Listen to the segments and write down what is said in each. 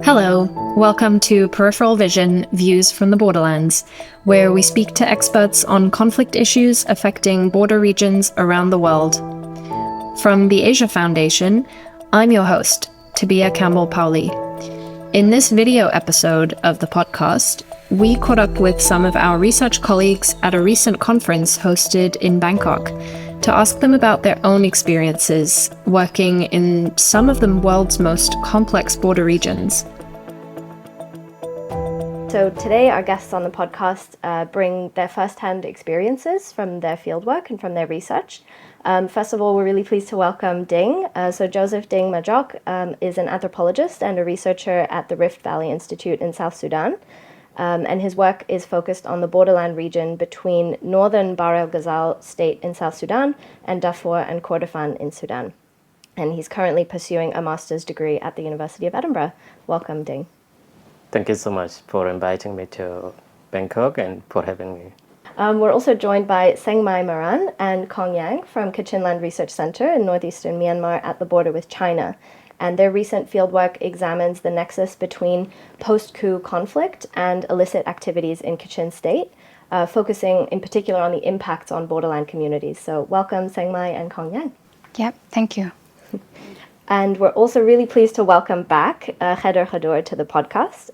Hello, welcome to Peripheral Vision, Views from the Borderlands, where we speak to experts on conflict issues affecting border regions around the world. From the Asia Foundation, I'm your host, Tabia Campbell-Pauli. In this video episode of the podcast, we caught up with some of our research colleagues at a recent conference hosted in Bangkok to ask them about their own experiences working in some of the world's most complex border regions. So today our guests on the podcast bring their first-hand experiences from their fieldwork and from their research. First of all, we're really pleased to welcome Diing. So Joseph Diing Majok is an anthropologist and a researcher at the Rift Valley Institute in South Sudan. And his work is focused on the borderland region between Northern Bahr el-Ghazal state in South Sudan and Darfur and Kordofan in Sudan. And he's currently pursuing a master's degree at the University of Edinburgh. Welcome, Diing. Thank you so much for inviting me to Bangkok and for having me. We're also joined by Sengmai Maran and Kong Yang from Kachin Land Research Center in northeastern Myanmar at the border with China. And their recent fieldwork examines the nexus between post-coup conflict and illicit activities in Kachin State, focusing in particular on the impacts on borderland communities. So welcome, Sengmai and Kong Yang. Yep, thank you. And we're also really pleased to welcome back Kheder Khadour to the podcast.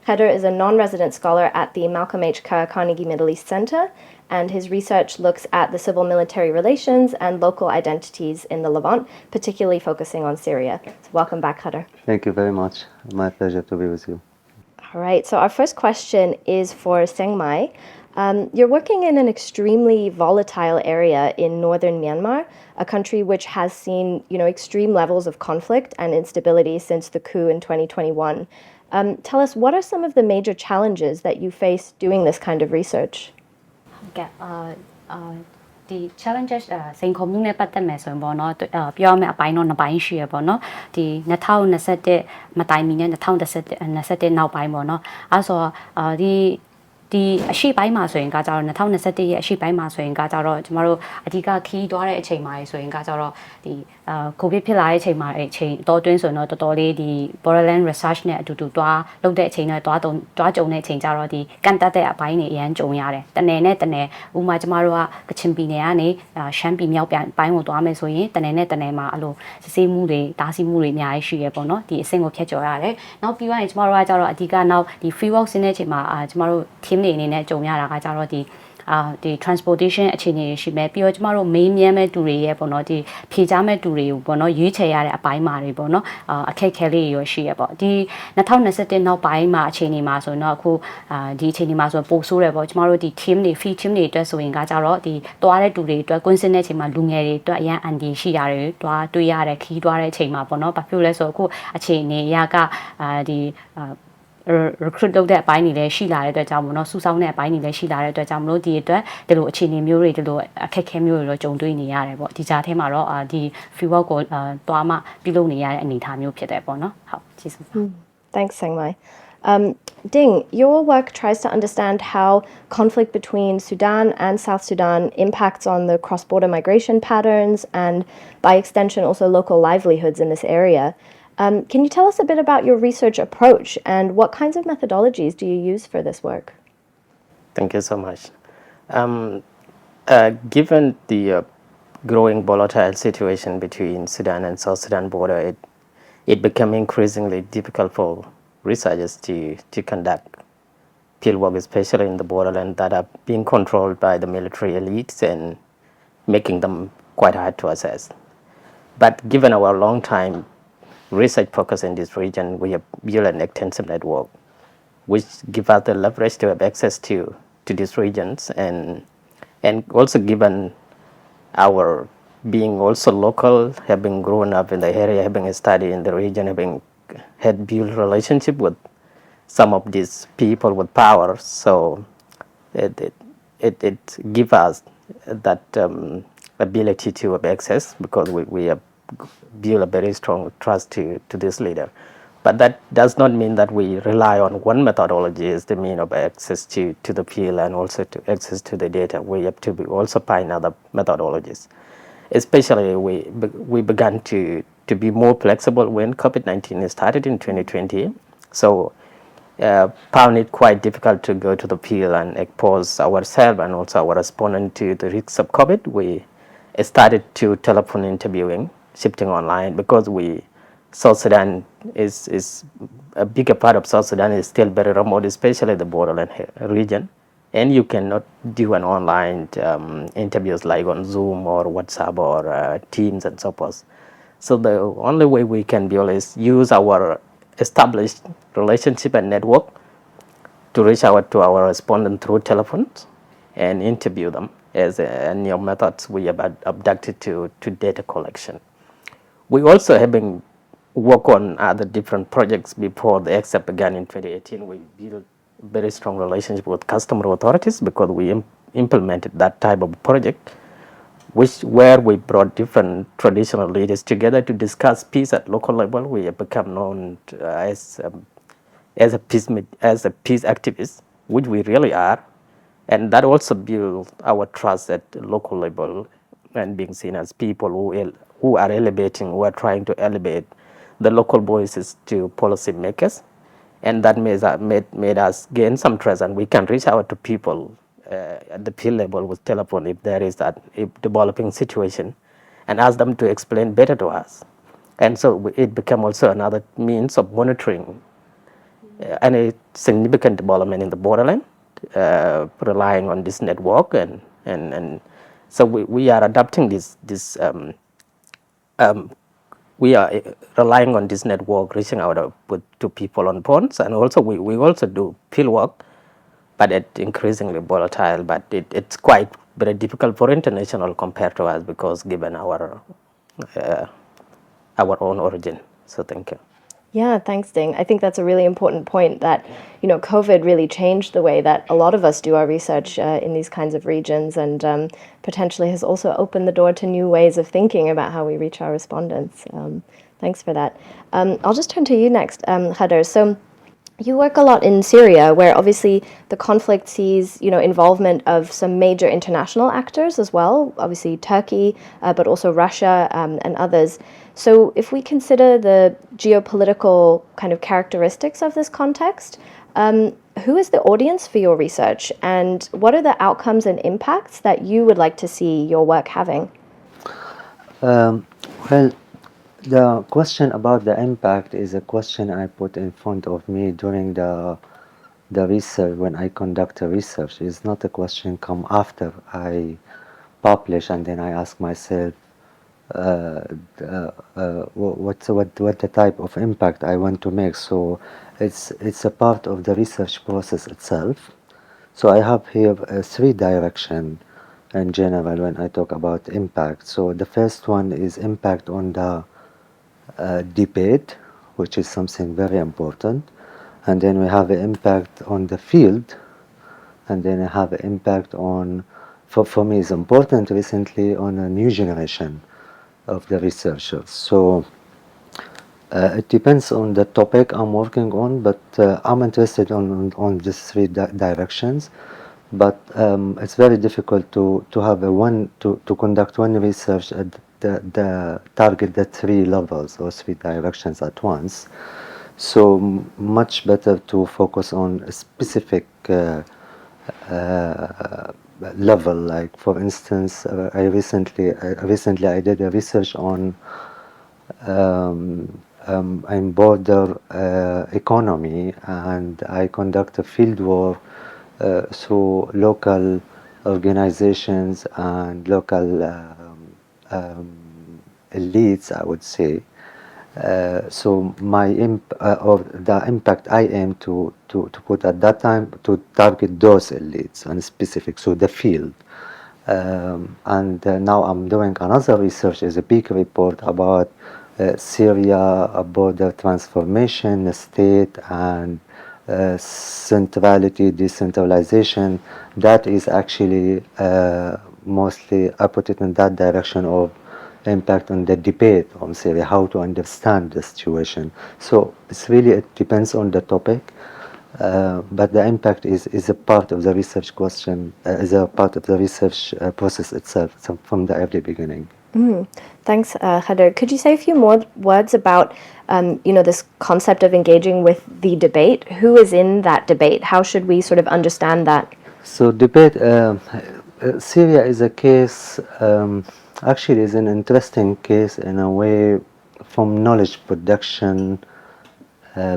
Kheder is a non-resident scholar at the Malcolm H. Kerr Carnegie Middle East Center, and his research looks at the civil-military relations and local identities in the Levant, particularly focusing on Syria. So welcome back, Kheder. Thank you very much. My pleasure to be with you. All right, so our first question is for Sengmai. You're working in an extremely volatile area in northern Myanmar, a country which has seen, extreme levels of conflict and instability since the coup in 2021. Tell us, what are some of the major challenges that you face doing this kind of research? ဒီ challenges စိန်ခေါ်မှုနဲ့ပတ်သက်မယ်ဆိုရင်ပေါ့နော်ပြောရမယ့်အပိုင်းတော့နှစ်ပိုင်းရှိရပေါ့နော်ဒီ2021မတိုင်မီနဲ့2021နောက်ပိုင်းပေါ့နော်အဲဆိုဒီအရှိပိုင်းမှာဆိုရင်ကကြတော့2021ရဲ့အရှိပိုင်းမှာဆိုရင်ကကြတော့ကျမတို့အဓိကခီးသွားတဲ့အချိန်မှာဆိုရင်ကကြတော့ဒီကိုဗစ်ဖြစ်လာတဲ့အချိန်မှာအချိန်တော်တွင်းဆိုရင်တော့တော်တော်လေးဒီ borderland research နဲ့အတူတူတွားလုပ်တဲ့အချိန်နဲ့တွားကြုံတဲ့အချိန်ကြတော့ဒီကန်တက်တဲ့အပိုင်းတွေအရန်ကြုံရတယ်တနယ်နဲ့တနယ်ဥပမာကျမတို့ကကချင်ပြည်နယ်ကနေရှမ်းပြည်မြောက်ပိုင်းကိုတွားမယ်ဆိုရင်တနယ်နဲ့တနယ်မှာအဲ့လိုစစ်ဆေးမှုတွေတားဆီးမှုတွေအများကြီးရှိရပေါ့နော်ဒီအဆင့်ကိုဖြတ်ကျော်ရတယ်နောက်ပြီးရင်ကျမတို့ကကြတော့အဓိကနောက်ဒီ free walk ဆင်းတဲ့အချိန်မှာကျမတို့ team တွေအနေနဲ့ကြုံရတာကကြတော့ဒီ transportation အခြေအနေရှိမယ်ပြီးတော့ကျမတို့ main မြဲမဲ့တူတွေရဲ့ပေါ့နော်ဒီဖြေချမဲ့တူတွေကိုပေါ့နော်ရွေးချယ်ရတဲ့အပိုင်းမှာတွေပေါ့နော်အခက်ခဲလေးရောရှိရပေါ့ဒီ2021နောက်ပိုင်းမှာအခြေအနေမှာဆိုရင်တော့အခုဒီအခြေအနေမှာဆိုပို့ဆိုးတယ်ပေါ့ကျမတို့ဒီ team တွေ free team တွေအတွက်ဆိုရင်ကကြတော့ဒီတွားတဲ့တူတွေအတွက်ကွင်းစင်းတဲ့အချိန်မှာလူငယ်တွေအတွက်အရန်အန်ဒီရှိရတယ်တွားတွေ့ရတယ်ခီးတွားတဲ့အချိန်မှာပေါ့နော်ဘာဖြစ်လို့လဲဆိုတော့အခုအခြေအနေအရကဒီ recruit လုပ်တဲ့အပိုင်းတွေလည်းရှိလာတဲ့အတွက်ကြောင့်မလို့စုဆောင်းတဲ့အပိုင်းတွေလည်းရှိလာတဲ့အတွက်ကြောင့်မလို့ဒီအတွက်ဒီလိုအခြေအနေမျိုးတွေဒီလိုအခက်အခဲမျိုးတွေတော့ကြုံတွေ့နေရတယ်ပေါ့ဒီကြားထဲမှာတော့ဒီ free work ကိုတွားမှပြုလုပ်နေရတဲ့အနေအထားမျိုးဖြစ်တယ်ပေါ့နော်ဟုတ်ကျေးဇူးပါ Thanks, Sengmai. Diing, your work tries to understand how conflict between Sudan and South Sudan impacts on the cross-border migration patterns and, by extension, also local livelihoods in this area. Can you tell us a bit about your research approach and what kinds of methodologies do you use for this work? Thank you so much. Given the growing volatile situation between Sudan and South Sudan border, it became increasingly difficult for researchers to conduct fieldwork, especially in the borderland that are being controlled by the military elites and making them quite hard to assess. But given our long time research focus in this region, we have built an extensive network which give us the leverage to have access to these regions and also given our being also local, having grown up in the area, having studied in the region, having had built relationship with some of these people with power, so it gives us that ability to have access because we have build a very strong trust to this leader. But that does not mean that we rely on one methodology as the mean of access to the field and also to access to the data. We have to also find other methodologies. Especially we began to be more flexible when COVID-19 started in 2020 So found it quite difficult to go to the field and expose ourselves and also our respondent to the risks of COVID. We started to telephone interviewing, shifting online, because South Sudan is a bigger part of South Sudan is still very remote, especially the borderland region, and you cannot do an online interviews like on Zoom or WhatsApp or Teams and so forth. So the only way we can be is use our established relationship and network to reach out to our respondent through telephones and interview them as a new methods we have adapted to data collection. We also having work on other different projects before the exit began in 2018. We built very strong relationship with customer authorities because we implemented that type of project, where we brought different traditional leaders together to discuss peace at local level. We have become known as a peace activist, which we really are, and that also built our trust at the local level and being seen as people who are trying to elevate the local voices to policymakers, and that made us gain some trust, and we can reach out to people at the field level with telephone if there is that developing situation, and ask them to explain better to us. And so it became also another means of monitoring any significant development in the borderland, relying on this network, and so we are adapting we are relying on this network, reaching out to people on phones, and also we also do field work, but it's increasingly volatile. But it's quite very difficult for international compared to us because given our own origin. So thank you. Yeah, thanks, Ding. I think that's a really important point that, COVID really changed the way that a lot of us do our research in these kinds of regions, and potentially has also opened the door to new ways of thinking about how we reach our respondents. Thanks for that. I'll just turn to you next, Khader. So you work a lot in Syria, where obviously the conflict sees, involvement of some major international actors as well, obviously Turkey, but also Russia and others. So if we consider the geopolitical kind of characteristics of this context, who is the audience for your research, and what are the outcomes and impacts that you would like to see your work having? Well, the question about the impact is a question I put in front of me during the research. When I conduct a research, it's not a question come after I publish and then I ask myself what the type of impact I want to make. So it's a part of the research process itself. So I have here three directions in general when I talk about impact. So the first one is impact on the debate, which is something very important, and then we have an impact on the field, and then I have an impact on, for me is important recently, on a new generation of the researchers. So it depends on the topic I'm working on, but I'm interested on these three directions. But it's very difficult to have to conduct one research at the target the three levels or three directions at once. So much better to focus on a specific level. Like for instance, I recently I did a research on border economy, and I conduct a field work through local organizations and local elites, I would say. So the impact I aim to put at that time to target those elites and specific, so the field. And now I'm doing another research, is a big report about Syria, a border transformation, state, and centrality, decentralization. That is actually mostly, I put it in that direction of impact on the debate on Syria, how to understand the situation. So it's really, it depends on the topic, but the impact is a part of the research question, is a part of the research process itself, so from the early beginning. Thanks, Heather. Could you say a few more words about, this concept of engaging with the debate? Who is in that debate? How should we sort of understand that? So debate, Syria is a case, actually is an interesting case in a way from knowledge production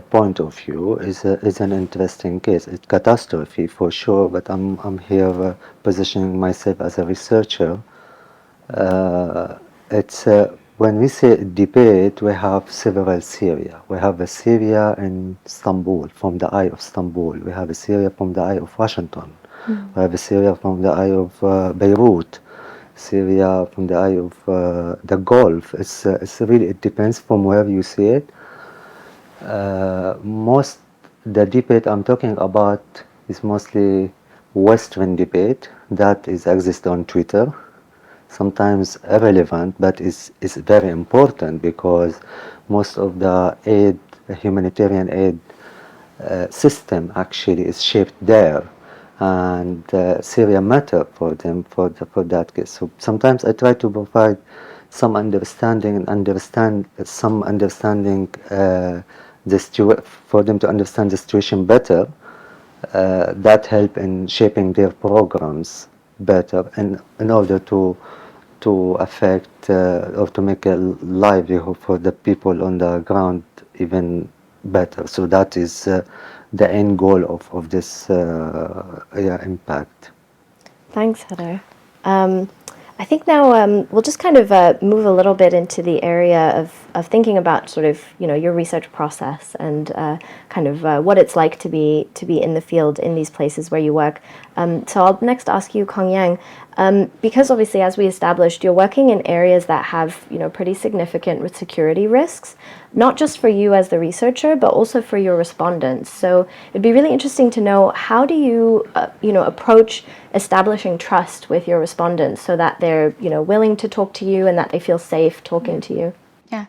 point of view is an interesting case. It's catastrophe for sure, but I'm here positioning myself as a researcher. It's when we say debate, we have several Syria. We have a Syria in Istanbul, from the eye of Istanbul. We have a Syria from the eye of Washington. We have a Syria from the eye of Beirut. Syria from the eye of the Gulf. It's really, it depends from where you see it. Most the debate I'm talking about is mostly Western debate that is exists on Twitter. Sometimes irrelevant, but is very important because most of the aid, humanitarian aid system actually is shaped there, and Syria matter for them for that case. So sometimes I try to provide some understanding and understand some understanding for them to understand the situation better. That help in shaping their programs better, and in order to affect or to make a livelihood for the people on the ground even better. So that is the end goal of this impact. Thanks, Heather. I think now we'll just kind of move a little bit into the area of thinking about sort of your research process and kind of what it's like to be in the field in these places where you work. So I'll next ask you, Kong Yang, because obviously as we established, you're working in areas that have pretty significant security risks, not just for you as the researcher, but also for your respondents. So it'd be really interesting to know, how do you approach establishing trust with your respondents so that they're willing to talk to you and that they feel safe talking to you? Yeah,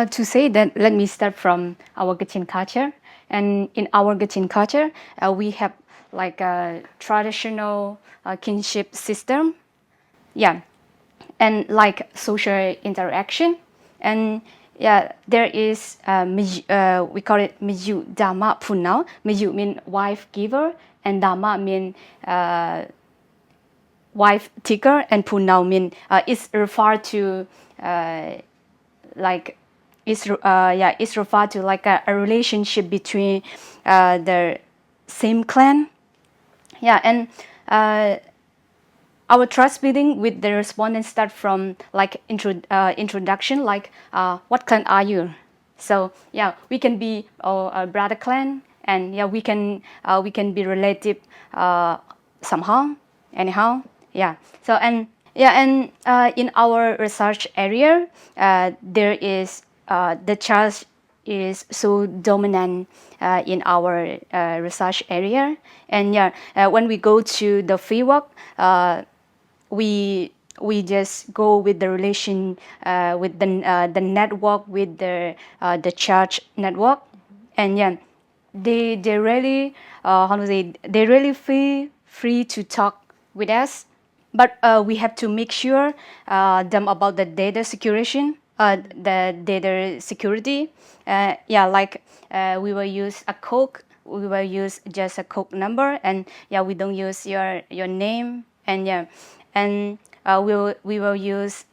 to say that, let me start from our Gachin culture. And in our Gachin culture, we have like a traditional kinship system. Yeah, and like social interaction. And yeah, there is we call it Majok Dharma Punao. Majok means wife giver, and Dharma means wife taker, and Punao means it's referred to like it's referred to like a relationship between the same clan. Yeah, and our trust building with the respondents start from like introduction, like what clan are you? So yeah, we can be a brother clan, and yeah, we can be relative somehow, anyhow. Yeah. So and yeah, and in our research area, there is the trust is so dominant in our research area. And yeah, when we go to the fieldwork, we just go with the relation with the network, with the church network. And yeah, they really how to say, they really feel free to talk with us, but we have to make sure them about the data security, the data security. Yeah, like we will use a code, we will use just a code number, and yeah, we don't use your name. And yeah, and we will use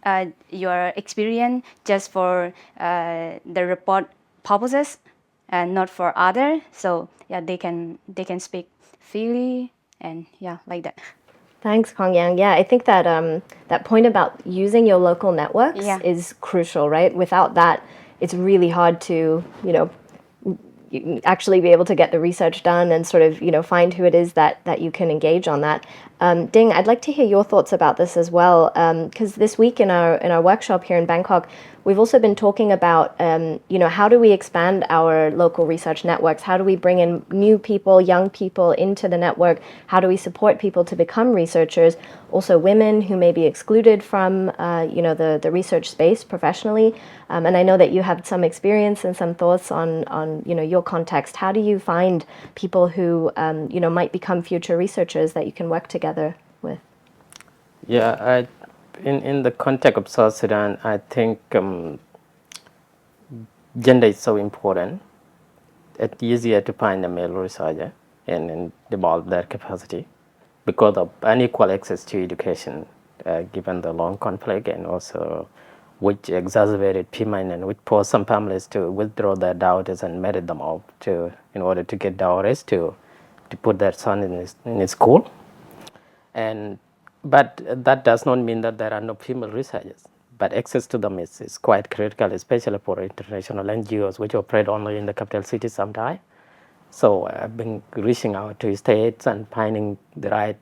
your experience just for the report purposes and not for other. So yeah, they can speak freely, and yeah, like that. Thanks, Kong Yang. Yeah, I think that that point about using your local networks Yeah. is crucial, right? Without that, it's really hard to, actually be able to get the research done and sort of, find who it is that you can engage on that. Ding, I'd like to hear your thoughts about this as well, because this week in our workshop here in Bangkok, we've also been talking about, how do we expand our local research networks? How do we bring in new people, young people into the network? How do we support people to become researchers? Also women who may be excluded from, the research space professionally. And I know that you have some experience and some thoughts on your context. How do you find people who, might become future researchers that you can work together with? Yeah, in the context of South Sudan, I think gender is so important. It's easier to find a male researcher and develop their capacity because of unequal access to education, given the long conflict, and also which exacerbated female and which forced some families to withdraw their dowries and marry them off in order to get dowries to put their son in his school. But that does not mean that there are no female researchers. But access to them is quite critical, especially for international NGOs, which operate only in the capital cities sometimes. So I've been reaching out to states and finding the right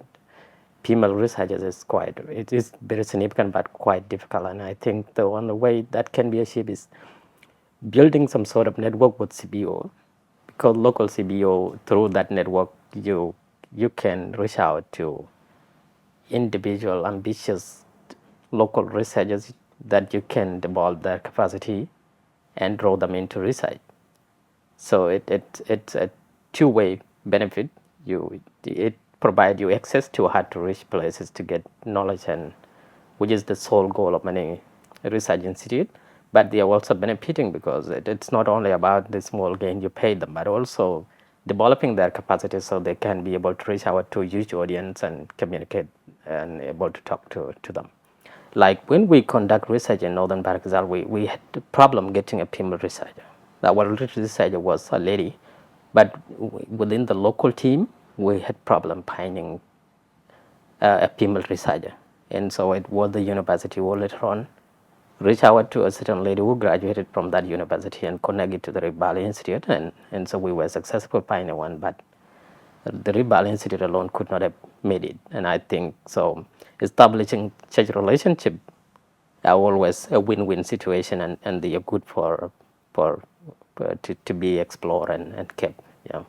female researchers it is very significant but quite difficult. And I think the only way that can be achieved is building some sort of network with CBO, because local CBO, through that network, you can reach out to individual ambitious local researchers that you can develop their capacity and draw them into research. So it's a two-way benefit. It provides you access to hard to reach places to get knowledge, and which is the sole goal of many research institute. But they are also benefiting because it's not only about the small gain you pay them, but also developing their capacity so they can be able to reach out to a huge audience and communicate and able to talk to them. Like when we conduct research in Northern Bahr, we had a problem getting a female researcher. Our researcher was a lady, but within the local team, we had problem finding a female researcher. And so it was the university who later on reached out to a certain lady who graduated from that university and connected to the Ribali Institute. And so we were successful finding one, but the Ribali Institute alone could not have made it. And I think so establishing such relationship are always a win-win situation, and they are good to be explored and kept. Yeah.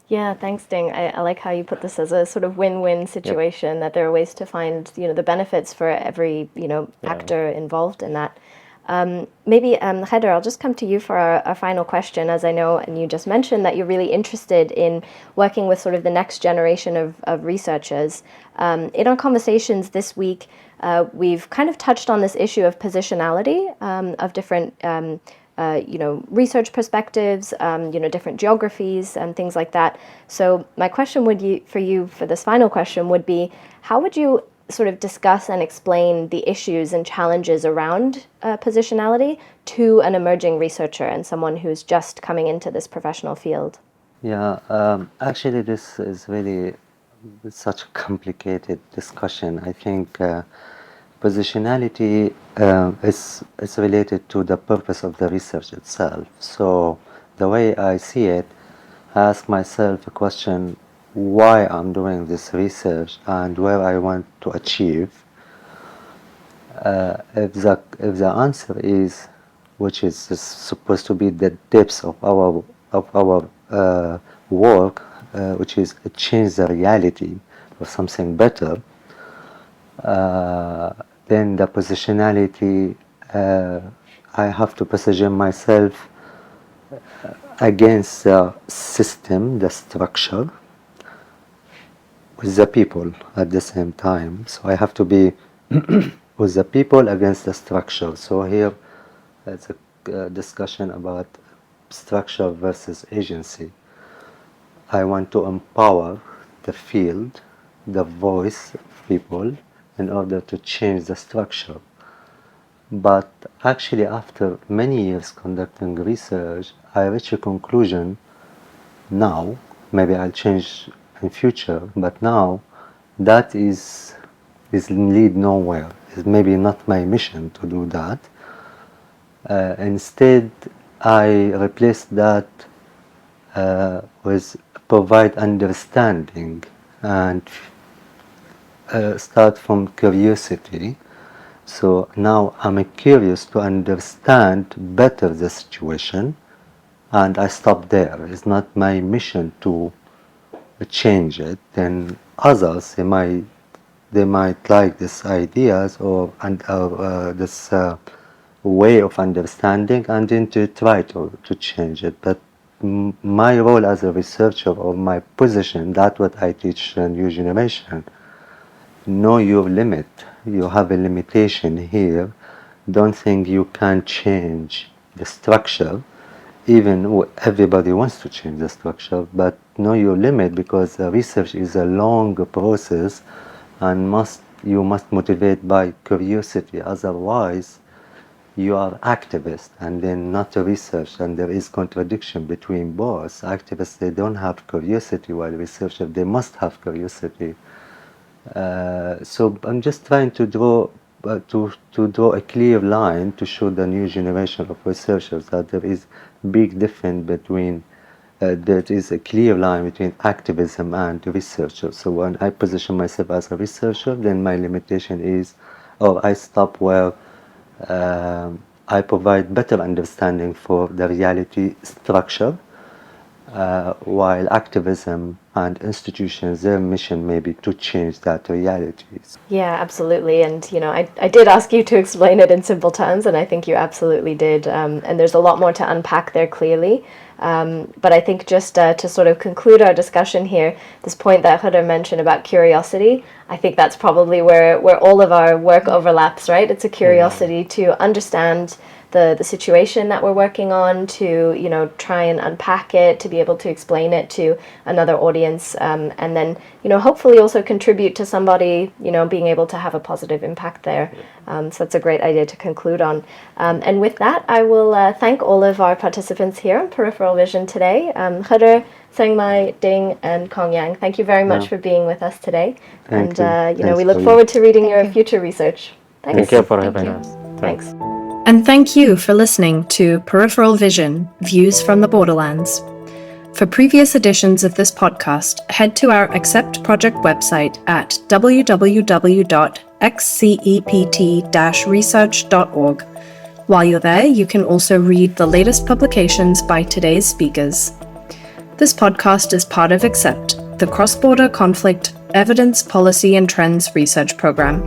Yeah, thanks, Ding. I like how you put this as a sort of win-win situation, that there are ways to find, the benefits for every, actor involved in that. Maybe, Haider, I'll just come to you for our final question, as I know, and you just mentioned that you're really interested in working with sort of the next generation of researchers. In our conversations this week, we've kind of touched on this issue of positionality of different research perspectives, different geographies and things like that. So my question for this final question would be, how would you sort of discuss and explain the issues and challenges around positionality to an emerging researcher and someone who's just coming into this professional field? Yeah, actually this is really such a complicated discussion. I think positionality is related to the purpose of the research itself. So the way I see it, I ask myself a question: why I'm doing this research and where I want to achieve. If the answer is, which is supposed to be the depths of our work, which is change the reality for something better, then the positionality, I have to position myself against the system, the structure, with the people at the same time. So I have to be with the people against the structure. So here it's a discussion about structure versus agency. I want to empower the field, the voice of people, in order to change the structure. But actually, after many years conducting research, I reach a conclusion now, maybe I'll change in future, but now that is lead nowhere. It's maybe not my mission to do that. Instead, I replace that with provide understanding and start from curiosity. So now I'm curious to understand better the situation, and I stop there. It's not my mission to change it. Then others, they might like these ideas or this way of understanding, and then to try to change it. But my role as a researcher, or my position, that's what I teach a new generation, know your limit. You have a limitation here. Don't think you can change the structure, even everybody wants to change the structure, but know your limit, because research is a long process and you must motivate by curiosity. Otherwise, you are activist and then not a research, and there is contradiction between both. Activists, they don't have curiosity, while researchers, they must have curiosity. So I'm just trying to draw a clear line to show the new generation of researchers that there is big difference between there is a clear line between activism and researcher. So when I position myself as a researcher, then my limitation is, or I stop where I provide better understanding for the reality structure, while activism and institutions, their mission may be to change that reality. Yeah, absolutely. And, I did ask you to explain it in simple terms, and I think you absolutely did. And there's a lot more to unpack there, clearly. But I think just to sort of conclude our discussion here, this point that Huda mentioned about curiosity, I think that's probably where all of our work overlaps, right? It's a curiosity to understand the situation that we're working on, to try and unpack it, to be able to explain it to another audience, and then hopefully also contribute to somebody being able to have a positive impact there. So that's a great idea to conclude on. And with that, I will thank all of our participants here on Peripheral Vision today. Khader, Sengmai, Ding, and Kong Yang, thank you very much for being with us today. Thank and you. we look forward to reading your future research. Thanks. Thank you for having us. Thanks. And thank you for listening to Peripheral Vision, Views from the Borderlands. For previous editions of this podcast, head to our Accept project website at www.xcept-research.org. While you're there, you can also read the latest publications by today's speakers. This podcast is part of Accept, the Cross-Border Conflict, Evidence, Policy and Trends Research Program,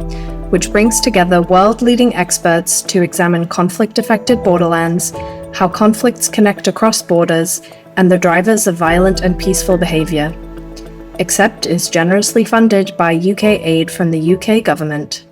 which brings together world-leading experts to examine conflict-affected borderlands, how conflicts connect across borders, and the drivers of violent and peaceful behaviour. Accept is generously funded by UK aid from the UK government.